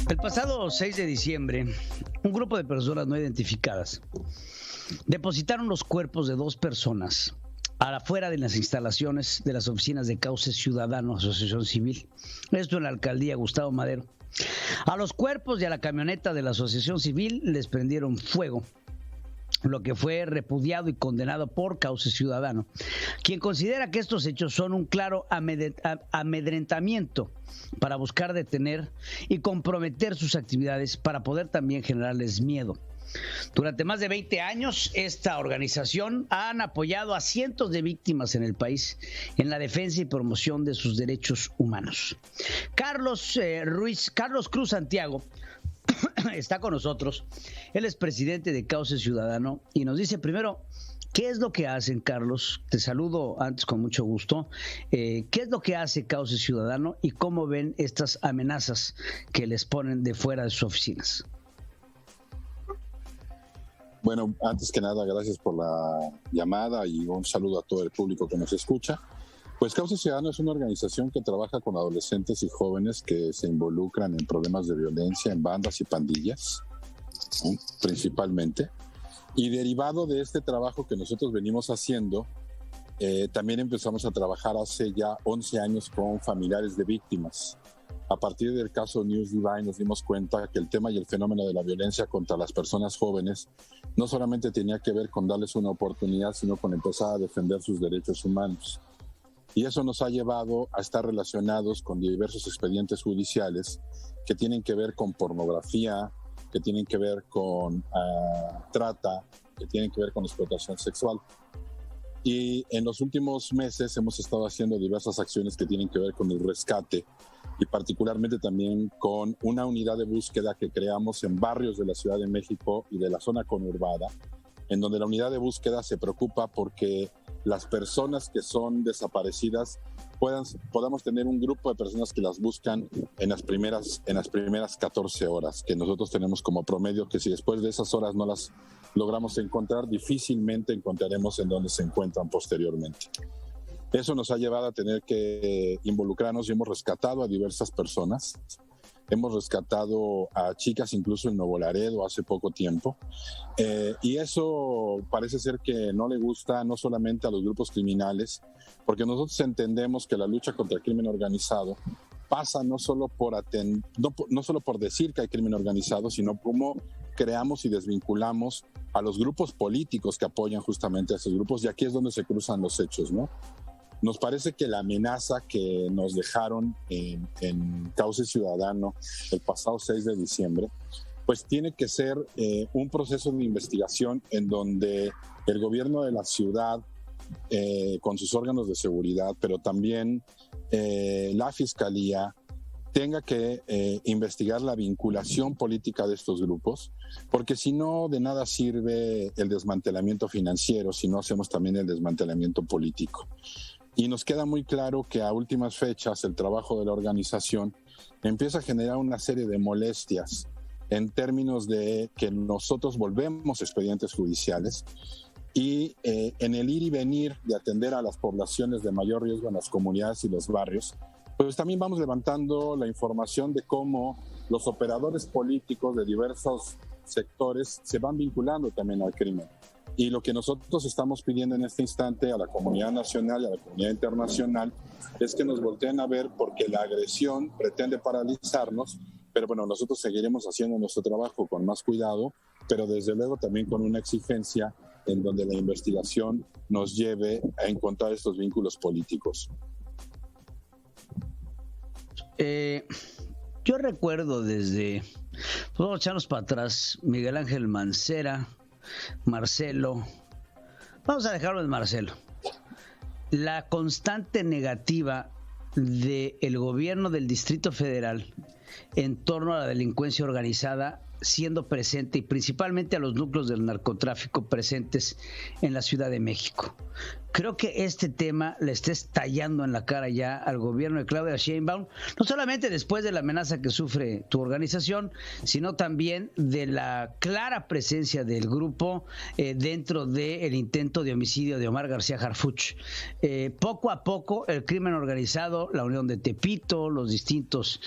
El pasado 6 de diciembre, un grupo de personas no identificadas depositaron los cuerpos de dos personas afuera de las instalaciones de las oficinas de Cauce Ciudadano, Asociación Civil. Esto en la alcaldía Gustavo Madero. A los cuerpos y a la camioneta de la Asociación Civil les prendieron fuego, lo que fue repudiado y condenado por Cauce Ciudadano, quien considera que estos hechos son un claro amedrentamiento para buscar detener y comprometer sus actividades para poder también generarles miedo. Durante más de 20 años, esta organización han apoyado a cientos de víctimas en el país en la defensa y promoción de sus derechos humanos. Carlos Cruz Santiago está con nosotros. Él es presidente de Cauce Ciudadano y nos dice primero, ¿qué es lo que hacen, Carlos? Te saludo antes con mucho gusto. ¿Qué es lo que hace Cauce Ciudadano y cómo ven estas amenazas que les ponen de fuera de sus oficinas? Bueno, antes que nada, gracias por la llamada y un saludo a todo el público que nos escucha. Pues Cauce Ciudadano es una organización que trabaja con adolescentes y jóvenes que se involucran en problemas de violencia, en bandas y pandillas, ¿sí? Principalmente. Y derivado de este trabajo que nosotros venimos haciendo, también empezamos a trabajar hace ya 11 años con familiares de víctimas. A partir del caso News Divine nos dimos cuenta que el tema y el fenómeno de la violencia contra las personas jóvenes no solamente tenía que ver con darles una oportunidad, sino con empezar a defender sus derechos humanos. Y eso nos ha llevado a estar relacionados con diversos expedientes judiciales que tienen que ver con pornografía, que tienen que ver con trata, que tienen que ver con explotación sexual. Y en los últimos meses hemos estado haciendo diversas acciones que tienen que ver con el rescate y particularmente también con una unidad de búsqueda que creamos en barrios de la Ciudad de México y de la zona conurbada, en donde la unidad de búsqueda se preocupa porque las personas que son desaparecidas podamos tener un grupo de personas que las buscan en las primeras 14 horas, que nosotros tenemos como promedio, que si después de esas horas no las logramos encontrar, difícilmente encontraremos en dónde se encuentran posteriormente. Eso nos ha llevado a tener que involucrarnos y hemos rescatado a diversas personas. Hemos rescatado a chicas incluso en Nuevo Laredo hace poco tiempo. Y eso parece ser que no le gusta no solamente a los grupos criminales, porque nosotros entendemos que la lucha contra el crimen organizado pasa no solo por decir que hay crimen organizado, sino cómo creamos y desvinculamos a los grupos políticos que apoyan justamente a esos grupos. Y aquí es donde se cruzan los hechos, ¿no? Nos parece que la amenaza que nos dejaron en Cauce Ciudadano el pasado 6 de diciembre, pues tiene que ser un proceso de investigación en donde el gobierno de la ciudad, con sus órganos de seguridad, pero también la fiscalía, tenga que investigar la vinculación política de estos grupos, porque si no, de nada sirve el desmantelamiento financiero si no hacemos también el desmantelamiento político. Y nos queda muy claro que a últimas fechas el trabajo de la organización empieza a generar una serie de molestias en términos de que nosotros volvemos expedientes judiciales y en el ir y venir de atender a las poblaciones de mayor riesgo en las comunidades y los barrios, pues también vamos levantando la información de cómo los operadores políticos de diversos sectores se van vinculando también al crimen. Y lo que nosotros estamos pidiendo en este instante a la comunidad nacional y a la comunidad internacional es que nos volteen a ver, porque la agresión pretende paralizarnos, pero bueno, nosotros seguiremos haciendo nuestro trabajo con más cuidado, pero desde luego también con una exigencia en donde la investigación nos lleve a encontrar estos vínculos políticos. Yo recuerdo vamos a echarnos para atrás, Miguel Ángel Mancera, Marcelo, vamos a dejarlo en Marcelo, la constante negativa del gobierno del Distrito Federal en torno a la delincuencia organizada siendo presente y principalmente a los núcleos del narcotráfico presentes en la Ciudad de México. Creo que este tema le está estallando en la cara ya al gobierno de Claudia Sheinbaum, no solamente después de la amenaza que sufre tu organización, sino también de la clara presencia del grupo dentro del intento de homicidio de Omar García Harfuch. Poco a poco el crimen organizado, la Unión de Tepito, los distintos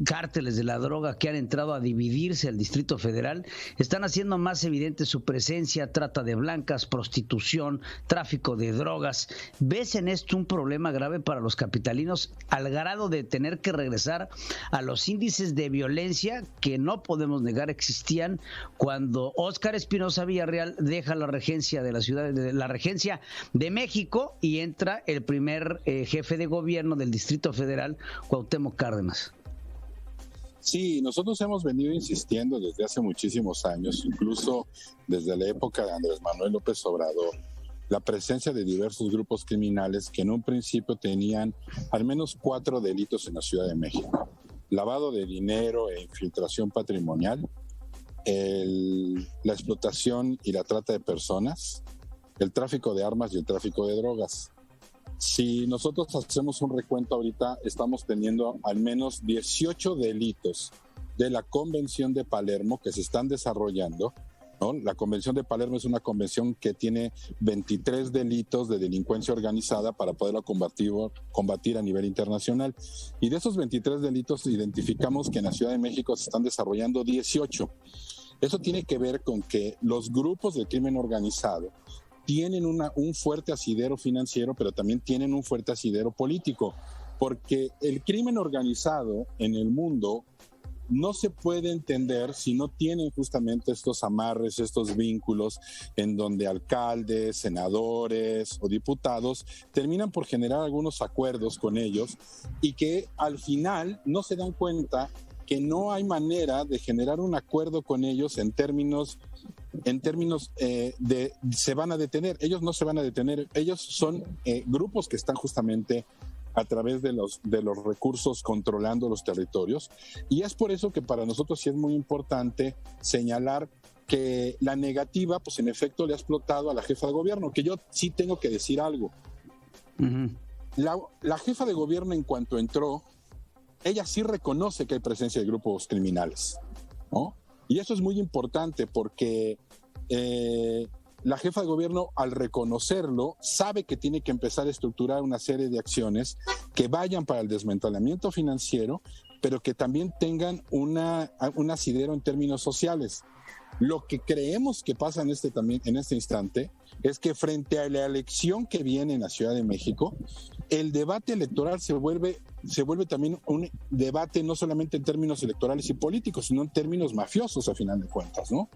cárteles de la droga que han entrado a dividirse al Distrito Federal, están haciendo más evidente su presencia, trata de blancas, prostitución, tráfico de drogas. ¿Ves en esto un problema grave para los capitalinos al grado de tener que regresar a los índices de violencia que no podemos negar existían cuando Óscar Espinosa Villarreal deja la regencia de la ciudad, de la regencia de México, y entra el primer jefe de gobierno del Distrito Federal, Cuauhtémoc Cárdenas? Sí, nosotros hemos venido insistiendo desde hace muchísimos años, incluso desde la época de Andrés Manuel López Obrador, la presencia de diversos grupos criminales que en un principio tenían al menos 4 delitos en la Ciudad de México: lavado de dinero e infiltración patrimonial, la explotación y la trata de personas, el tráfico de armas y el tráfico de drogas. Si nosotros hacemos un recuento ahorita, estamos teniendo al menos 18 delitos de la Convención de Palermo que se están desarrollando, ¿no? La Convención de Palermo es una convención que tiene 23 delitos de delincuencia organizada para poderla combatir a nivel internacional. Y de esos 23 delitos identificamos que en la Ciudad de México se están desarrollando 18. Eso tiene que ver con que los grupos de crimen organizado tienen un fuerte asidero financiero, pero también tienen un fuerte asidero político, porque el crimen organizado en el mundo no se puede entender si no tienen justamente estos amarres, estos vínculos en donde alcaldes, senadores o diputados terminan por generar algunos acuerdos con ellos y que al final no se dan cuenta que no hay manera de generar un acuerdo con ellos en términos de se van a detener. Ellos no se van a detener, ellos son grupos que están justamente a través de los recursos controlando los territorios, y es por eso que para nosotros sí es muy importante señalar que la negativa, pues en efecto le ha explotado a la jefa de gobierno, que yo sí tengo que decir algo. Uh-huh. La jefa de gobierno, en cuanto entró, ella sí reconoce que hay presencia de grupos criminales, ¿no? Y eso es muy importante porque la jefa de gobierno, al reconocerlo, sabe que tiene que empezar a estructurar una serie de acciones que vayan para el desmantelamiento financiero, pero que también tengan un asidero en términos sociales. Lo que creemos que pasa en este instante es que frente a la elección que viene en la Ciudad de México, el debate electoral se vuelve también un debate no solamente en términos electorales y políticos, sino en términos mafiosos, a final de cuentas, ¿no?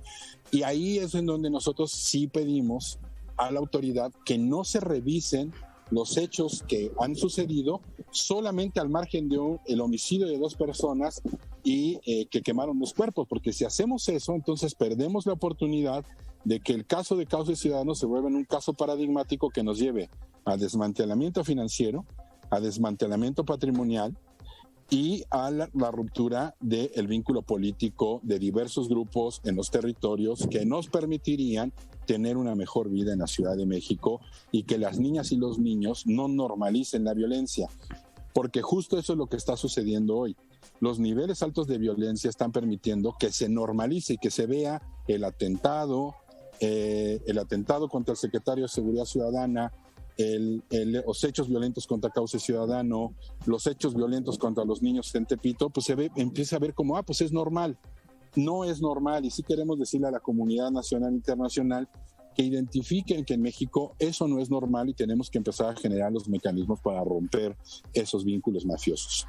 Y ahí es en donde nosotros sí pedimos a la autoridad que no se revisen los hechos que han sucedido solamente al margen de el homicidio de 2 personas y que quemaron los cuerpos, porque si hacemos eso, entonces perdemos la oportunidad de que el caso de Cauce Ciudadano se vuelva en un caso paradigmático que nos lleve a desmantelamiento financiero, a desmantelamiento patrimonial y a la ruptura del vínculo político de diversos grupos en los territorios que nos permitirían tener una mejor vida en la Ciudad de México y que las niñas y los niños no normalicen la violencia, porque justo eso es lo que está sucediendo hoy. Los niveles altos de violencia están permitiendo que se normalice y que se vea el atentado contra el secretario de Seguridad Ciudadana, los hechos violentos contra Cauce Ciudadano, los hechos violentos contra los niños en Tepito, pues empieza a ver como, pues es normal. No es normal, y sí queremos decirle a la comunidad nacional e internacional que identifiquen que en México eso no es normal y tenemos que empezar a generar los mecanismos para romper esos vínculos mafiosos.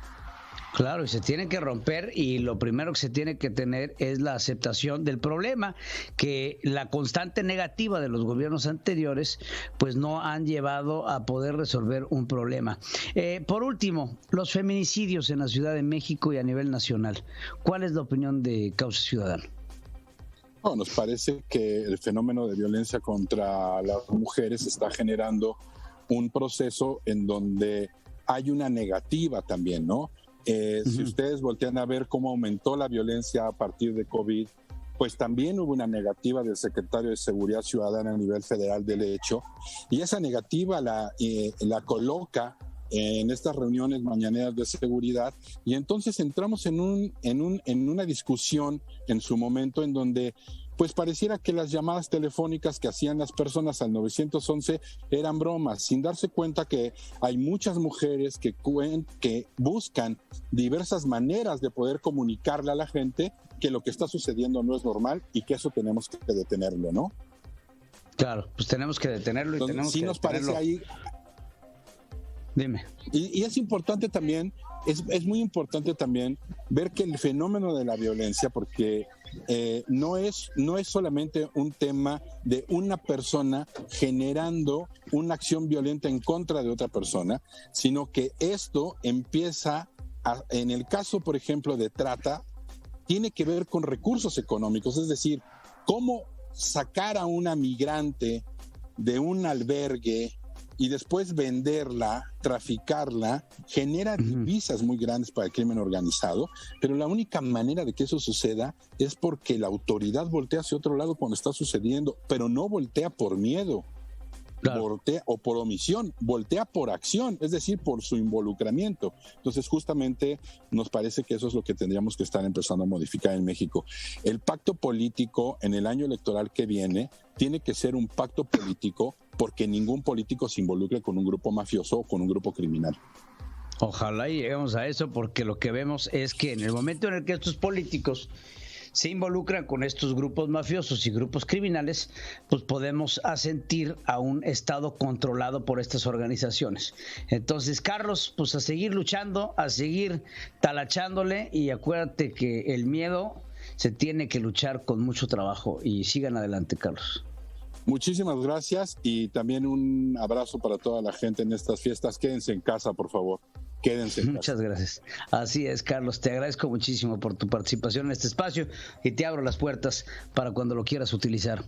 Claro, y se tiene que romper, y lo primero que se tiene que tener es la aceptación del problema, que la constante negativa de los gobiernos anteriores pues no han llevado a poder resolver un problema. Por último, los feminicidios en la Ciudad de México y a nivel nacional. ¿Cuál es la opinión de Cauce Ciudadano? No, nos parece que el fenómeno de violencia contra las mujeres está generando un proceso en donde hay una negativa también, ¿no? Si ustedes voltean a ver cómo aumentó la violencia a partir de COVID, pues también hubo una negativa del secretario de Seguridad Ciudadana a nivel federal del hecho, y esa negativa la coloca en estas reuniones mañaneras de seguridad, y entonces entramos en una discusión en su momento en donde pues pareciera que las llamadas telefónicas que hacían las personas al 911 eran bromas, sin darse cuenta que hay muchas mujeres que buscan diversas maneras de poder comunicarle a la gente que lo que está sucediendo no es normal y que eso tenemos que detenerlo, ¿no? Claro, pues tenemos que detenerlo y entonces, tenemos sí que nos detenerlo. parece ahí. Dime. Y es importante también, es muy importante también ver que el fenómeno de la violencia, porque no es solamente un tema de una persona generando una acción violenta en contra de otra persona, sino que esto empieza, en el caso, por ejemplo, de trata, tiene que ver con recursos económicos, es decir, cómo sacar a una migrante de un albergue y después venderla, traficarla, genera divisas muy grandes para el crimen organizado, pero la única manera de que eso suceda es porque la autoridad voltea hacia otro lado cuando está sucediendo, pero no voltea por miedo, claro, voltea, o por omisión, voltea por acción, es decir, por su involucramiento. Entonces, justamente nos parece que eso es lo que tendríamos que estar empezando a modificar en México. El pacto político en el año electoral que viene tiene que ser un pacto político porque ningún político se involucre con un grupo mafioso o con un grupo criminal. Ojalá y lleguemos a eso, porque lo que vemos es que en el momento en el que estos políticos se involucran con estos grupos mafiosos y grupos criminales, pues podemos asentir a un Estado controlado por estas organizaciones. Entonces, Carlos, pues a seguir luchando, a seguir talachándole, y acuérdate que el miedo se tiene que luchar con mucho trabajo, y sigan adelante, Carlos. Muchísimas gracias y también un abrazo para toda la gente en estas fiestas. Quédense en casa, por favor. Quédense en casa. Muchas gracias. Así es, Carlos. Te agradezco muchísimo por tu participación en este espacio y te abro las puertas para cuando lo quieras utilizar.